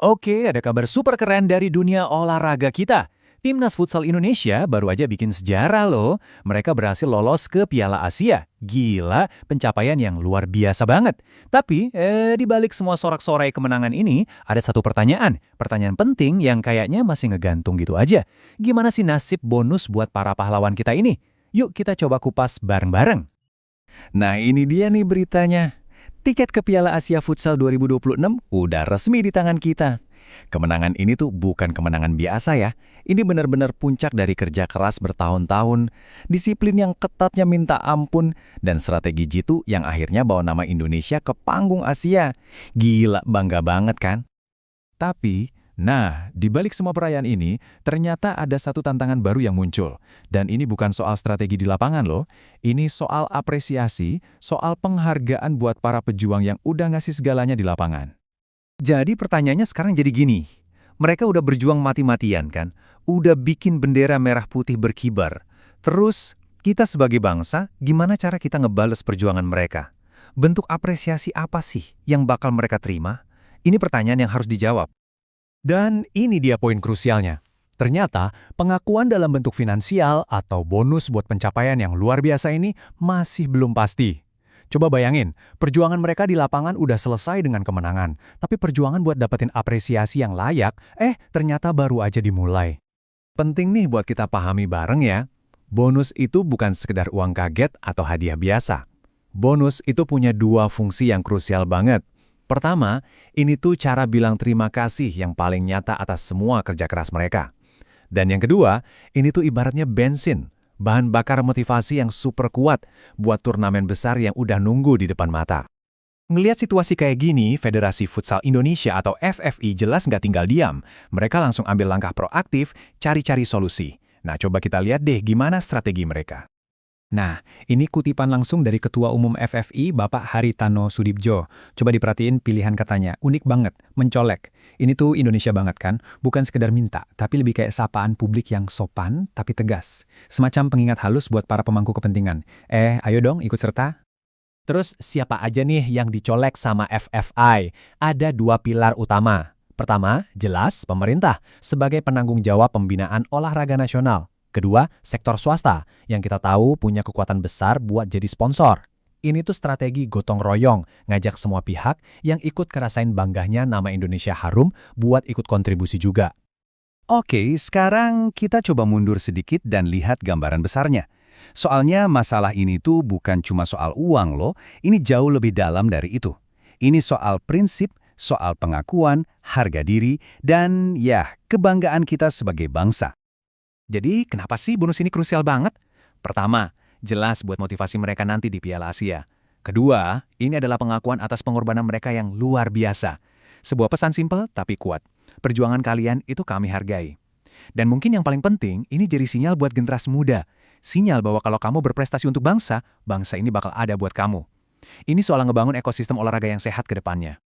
Oke, ada kabar super keren dari dunia olahraga kita. Timnas Futsal Indonesia baru aja bikin sejarah loh. Mereka berhasil lolos ke Piala Asia. Gila, pencapaian yang luar biasa banget. Tapi, di balik semua sorak-sorai kemenangan ini, ada satu pertanyaan. Pertanyaan penting yang kayaknya masih ngegantung gitu aja. Gimana sih nasib bonus buat para pahlawan kita ini? Yuk kita coba kupas bareng-bareng. Nah ini dia nih beritanya. Tiket ke Piala Asia Futsal 2026 udah resmi di tangan kita. Kemenangan ini tuh bukan kemenangan biasa ya. Ini benar-benar puncak dari kerja keras bertahun-tahun, disiplin yang ketatnya minta ampun, dan strategi jitu yang akhirnya bawa nama Indonesia ke panggung Asia. Gila, bangga banget kan? Tapi, di balik semua perayaan ini, ternyata ada satu tantangan baru yang muncul. Dan ini bukan soal strategi di lapangan loh. Ini soal apresiasi, soal penghargaan buat para pejuang yang udah ngasih segalanya di lapangan. Jadi pertanyaannya sekarang jadi gini. Mereka udah berjuang mati-matian kan? Udah bikin bendera merah putih berkibar. Terus, kita sebagai bangsa, gimana cara kita ngebales perjuangan mereka? Bentuk apresiasi apa sih yang bakal mereka terima? Ini pertanyaan yang harus dijawab. Dan ini dia poin krusialnya. Ternyata, pengakuan dalam bentuk finansial atau bonus buat pencapaian yang luar biasa ini masih belum pasti. Coba bayangin, perjuangan mereka di lapangan udah selesai dengan kemenangan, tapi perjuangan buat dapetin apresiasi yang layak, ternyata baru aja dimulai. Penting nih buat kita pahami bareng ya, bonus itu bukan sekedar uang kaget atau hadiah biasa. Bonus itu punya dua fungsi yang krusial banget. Pertama, ini tuh cara bilang terima kasih yang paling nyata atas semua kerja keras mereka. Dan yang kedua, ini tuh ibaratnya bensin, bahan bakar motivasi yang super kuat buat turnamen besar yang udah nunggu di depan mata. Ngelihat situasi kayak gini, Federasi Futsal Indonesia atau FFI jelas nggak tinggal diam. Mereka langsung ambil langkah proaktif, cari-cari solusi. Nah, coba kita lihat deh gimana strategi mereka. Nah, ini kutipan langsung dari Ketua Umum FFI, Bapak Haritano Sudibjo. Coba diperhatiin pilihan katanya, unik banget, mencolek. Ini tuh Indonesia banget kan, bukan sekedar minta, tapi lebih kayak sapaan publik yang sopan tapi tegas. Semacam pengingat halus buat para pemangku kepentingan. Ayo dong ikut serta. Terus siapa aja nih yang dicolek sama FFI? Ada dua pilar utama. Pertama, jelas pemerintah sebagai penanggung jawab pembinaan olahraga nasional. Kedua, sektor swasta, yang kita tahu punya kekuatan besar buat jadi sponsor. Ini tuh strategi gotong royong, ngajak semua pihak yang ikut kerasain bangganya nama Indonesia harum buat ikut kontribusi juga. Oke, sekarang kita coba mundur sedikit dan lihat gambaran besarnya. Soalnya masalah ini tuh bukan cuma soal uang loh, ini jauh lebih dalam dari itu. Ini soal prinsip, soal pengakuan, harga diri, dan kebanggaan kita sebagai bangsa. Jadi, kenapa sih bonus ini krusial banget? Pertama, jelas buat motivasi mereka nanti di Piala Asia. Kedua, ini adalah pengakuan atas pengorbanan mereka yang luar biasa. Sebuah pesan simpel tapi kuat. Perjuangan kalian itu kami hargai. Dan mungkin yang paling penting, ini jadi sinyal buat generasi muda. Sinyal bahwa kalau kamu berprestasi untuk bangsa, bangsa ini bakal ada buat kamu. Ini soal ngebangun ekosistem olahraga yang sehat ke depannya.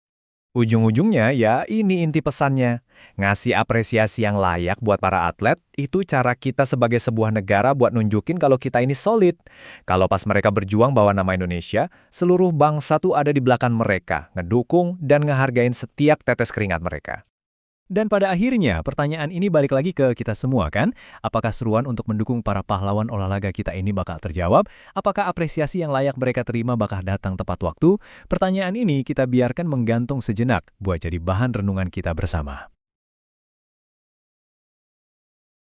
Ujung-ujungnya ini inti pesannya. Ngasih apresiasi yang layak buat para atlet, itu cara kita sebagai sebuah negara buat nunjukin kalau kita ini solid. Kalau pas mereka berjuang bawa nama Indonesia, seluruh bangsa tuh ada di belakang mereka, ngedukung dan ngehargain setiap tetes keringat mereka. Dan pada akhirnya, pertanyaan ini balik lagi ke kita semua kan? Apakah seruan untuk mendukung para pahlawan olahraga kita ini bakal terjawab? Apakah apresiasi yang layak mereka terima bakal datang tepat waktu? Pertanyaan ini kita biarkan menggantung sejenak buat jadi bahan renungan kita bersama.